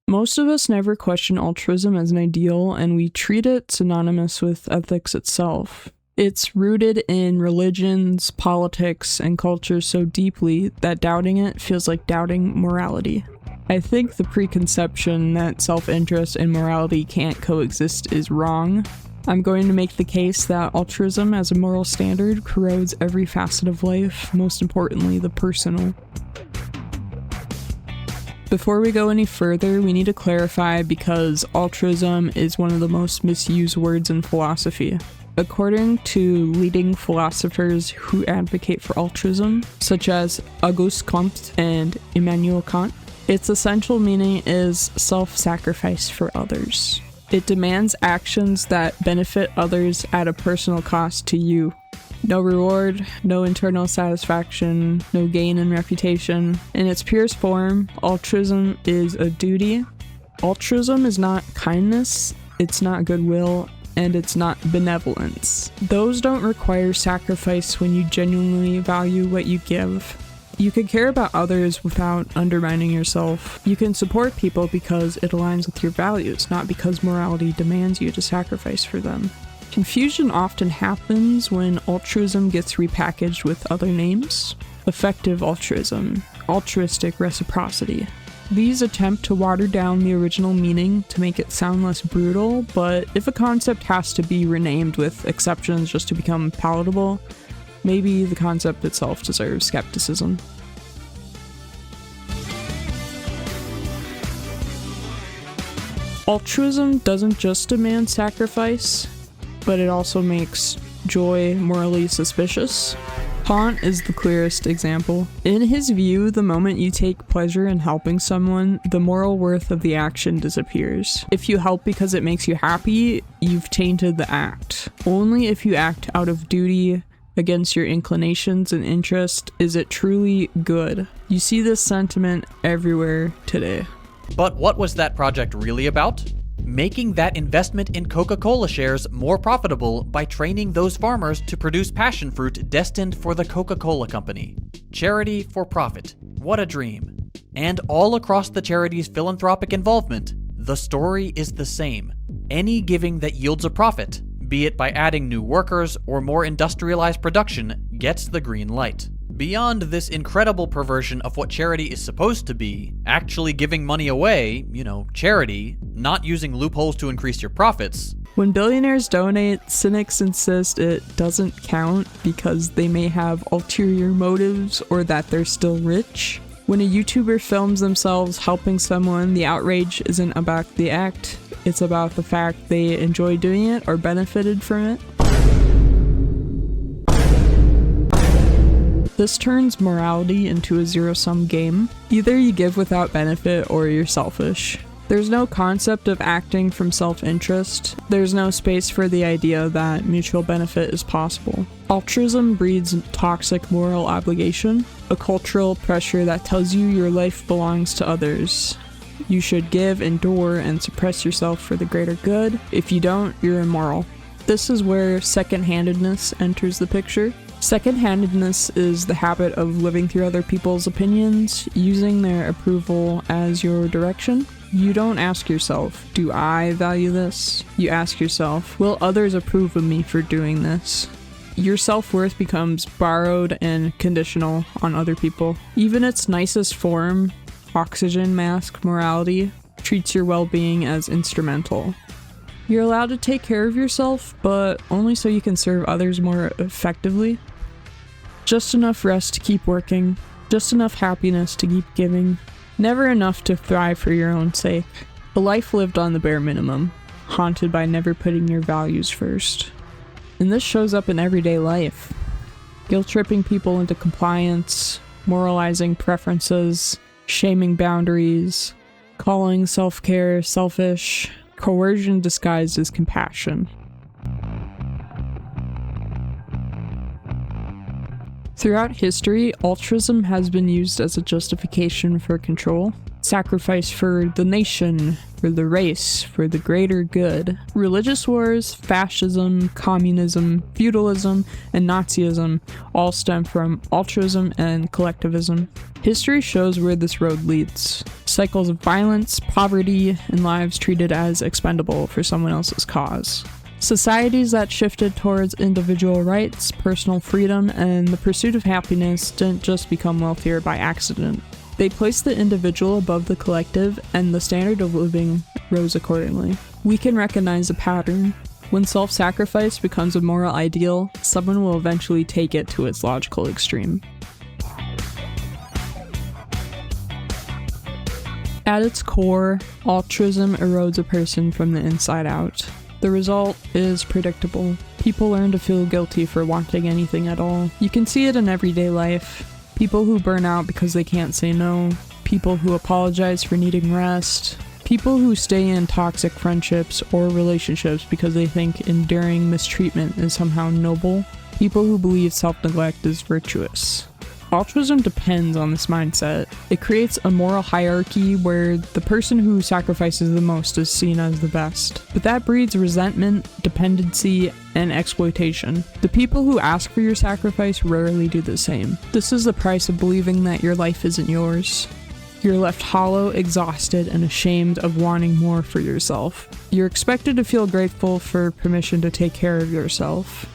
Most of us never question altruism as an ideal, and we treat it synonymous with ethics itself. It's rooted in religions, politics, and culture so deeply that doubting it feels like doubting morality. I think the preconception that self-interest and morality can't coexist is wrong. I'm going to make the case that altruism as a moral standard corrodes every facet of life, most importantly, the personal. Before we go any further, we need to clarify because altruism is one of the most misused words in philosophy. According to leading philosophers who advocate for altruism, such as Auguste Comte and Immanuel Kant, its essential meaning is self-sacrifice for others. It demands actions that benefit others at a personal cost to you. No reward, no internal satisfaction, no gain in reputation. In its purest form, altruism is a duty. Altruism is not kindness, it's not goodwill, and it's not benevolence. Those don't require sacrifice when you genuinely value what you give. You can care about others without undermining yourself. You can support people because it aligns with your values, not because morality demands you to sacrifice for them. Confusion often happens when altruism gets repackaged with other names. Effective altruism, altruistic reciprocity. These attempt to water down the original meaning to make it sound less brutal, but if a concept has to be renamed with exceptions just to become palatable, maybe the concept itself deserves skepticism. Altruism doesn't just demand sacrifice, but it also makes joy morally suspicious. Kant is the clearest example. In his view, the moment you take pleasure in helping someone, the moral worth of the action disappears. If you help because it makes you happy, you've tainted the act. Only if you act out of duty, against your inclinations and interest, is it truly good. You see this sentiment everywhere today. But what was that project really about? Making that investment in Coca-Cola shares more profitable by training those farmers to produce passion fruit destined for the Coca-Cola company. Charity for profit. What a dream. And all across the charity's philanthropic involvement, the story is the same. Any giving that yields a profit, be it by adding new workers or more industrialized production, gets the green light. Beyond this incredible perversion of what charity is supposed to be, actually giving money away, charity, not using loopholes to increase your profits. When billionaires donate, cynics insist it doesn't count because they may have ulterior motives or that they're still rich. When a YouTuber films themselves helping someone, the outrage isn't about the act, it's about the fact they enjoy doing it or benefited from it. This turns morality into a zero-sum game. Either you give without benefit or you're selfish. There's no concept of acting from self-interest. There's no space for the idea that mutual benefit is possible. Altruism breeds toxic moral obligation, a cultural pressure that tells you your life belongs to others. You should give, endure, and suppress yourself for the greater good. If you don't, you're immoral. This is where second-handedness enters the picture. Second-handedness is the habit of living through other people's opinions, using their approval as your direction. You don't ask yourself, do I value this? You ask yourself, will others approve of me for doing this? Your self-worth becomes borrowed and conditional on other people. Even its nicest form, oxygen mask morality, treats your well-being as instrumental. You're allowed to take care of yourself, but only so you can serve others more effectively. Just enough rest to keep working, just enough happiness to keep giving, never enough to thrive for your own sake. A life lived on the bare minimum, haunted by never putting your values first. And this shows up in everyday life. Guilt-tripping people into compliance, moralizing preferences, shaming boundaries, calling self-care selfish, coercion disguised as compassion. Throughout history, altruism has been used as a justification for control. Sacrifice for the nation, for the race, for the greater good. Religious wars, fascism, communism, feudalism, and Nazism all stem from altruism and collectivism. History shows where this road leads. Cycles of violence, poverty, and lives treated as expendable for someone else's cause. Societies that shifted towards individual rights, personal freedom, and the pursuit of happiness didn't just become wealthier by accident. They placed the individual above the collective, and the standard of living rose accordingly. We can recognize a pattern. When self-sacrifice becomes a moral ideal, someone will eventually take it to its logical extreme. At its core, altruism erodes a person from the inside out. The result is predictable. People learn to feel guilty for wanting anything at all. You can see it in everyday life. People who burn out because they can't say no. People who apologize for needing rest. People who stay in toxic friendships or relationships because they think enduring mistreatment is somehow noble. People who believe self-neglect is virtuous. Altruism depends on this mindset. It creates a moral hierarchy where the person who sacrifices the most is seen as the best. But that breeds resentment, dependency, and exploitation. The people who ask for your sacrifice rarely do the same. This is the price of believing that your life isn't yours. You're left hollow, exhausted, and ashamed of wanting more for yourself. You're expected to feel grateful for permission to take care of yourself.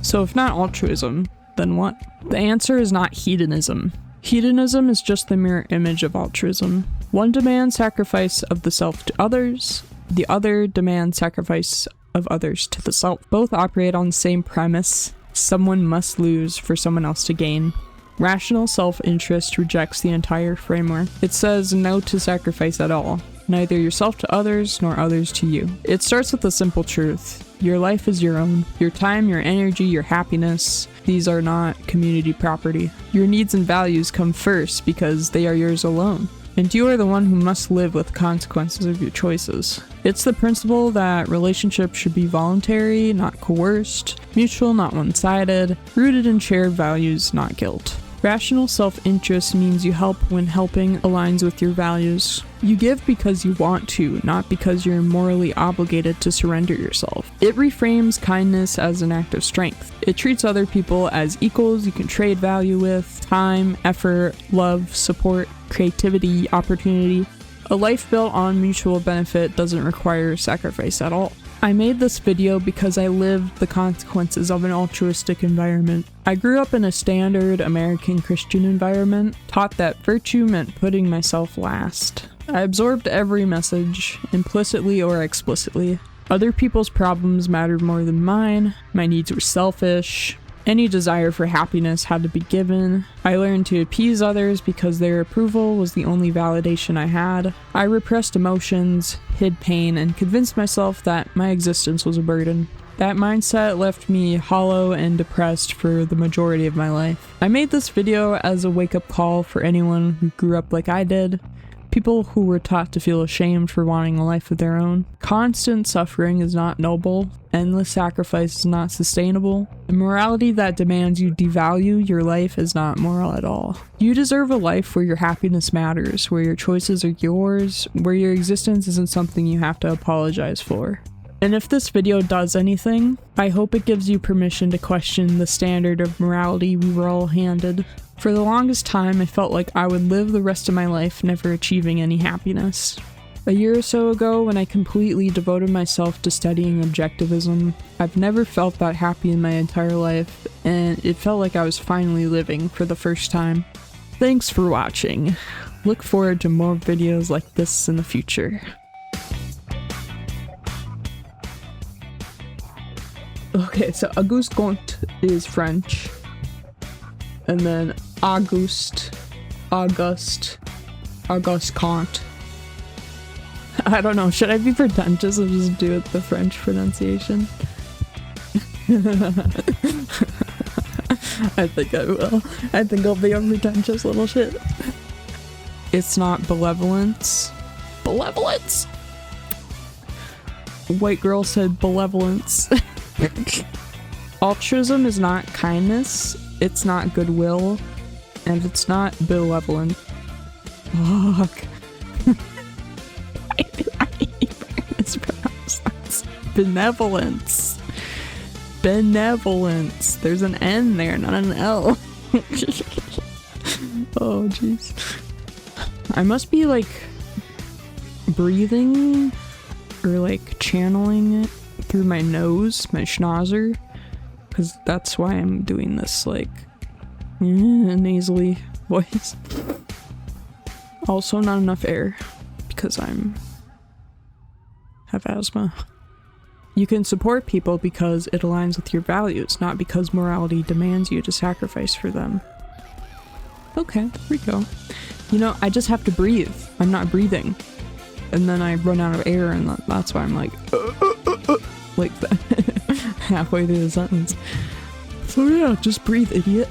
So if not altruism, then what? The answer is not hedonism. Hedonism is just the mirror image of altruism. One demands sacrifice of the self to others, the other demands sacrifice of others to the self. Both operate on the same premise: someone must lose for someone else to gain. Rational self-interest rejects the entire framework. It says no to sacrifice at all, neither yourself to others nor others to you. It starts with a simple truth. Your life is your own. Your time, your energy, your happiness, these are not community property. Your needs and values come first because they are yours alone. And you are the one who must live with the consequences of your choices. It's the principle that relationships should be voluntary, not coerced, mutual, not one-sided, rooted in shared values, not guilt. Rational self-interest means you help when helping aligns with your values. You give because you want to, not because you're morally obligated to surrender yourself. It reframes kindness as an act of strength. It treats other people as equals you can trade value with: time, effort, love, support, creativity, opportunity. A life built on mutual benefit doesn't require sacrifice at all. I made this video because I lived the consequences of an altruistic environment. I grew up in a standard American Christian environment, taught that virtue meant putting myself last. I absorbed every message, implicitly or explicitly. Other people's problems mattered more than mine. My needs were selfish. Any desire for happiness had to be given. I learned to appease others because their approval was the only validation I had. I repressed emotions, hid pain, and convinced myself that my existence was a burden. That mindset left me hollow and depressed for the majority of my life. I made this video as a wake-up call for anyone who grew up like I did. People who were taught to feel ashamed for wanting a life of their own. Constant suffering is not noble. Endless sacrifice is not sustainable. A morality that demands you devalue your life is not moral at all. You deserve a life where your happiness matters, where your choices are yours, where your existence isn't something you have to apologize for. And if this video does anything, I hope it gives you permission to question the standard of morality we were all handed. For the longest time, I felt like I would live the rest of my life never achieving any happiness. A year or so ago, when I completely devoted myself to studying objectivism, I've never felt that happy in my entire life, and it felt like I was finally living for the first time. Thanks for watching. Look forward to more videos like this in the future. Okay, so Auguste Comte is French. And then Auguste Comte. I don't know, should I be pretentious or just do it the French pronunciation? I think I will. I think I'll be a pretentious little shit. It's not benevolence. Benevolence! White girl said benevolence. Altruism is not kindness, it's not goodwill, and it's not benevolent. Fuck. Why do I even mispronounce that? Benevolence. Benevolence. There's an N there, not an L. Oh, jeez. I must be like breathing or like channeling it through my nose, my schnauzer, because that's why I'm doing this like nasally voice. Also, not enough air because have asthma. You can support people because it aligns with your values, not because morality demands you to sacrifice for them. Okay, there we go. You know, I just have to breathe. I'm not breathing. And then I run out of air, and that's why I'm like that halfway through the sentence. So yeah, just breathe, idiot.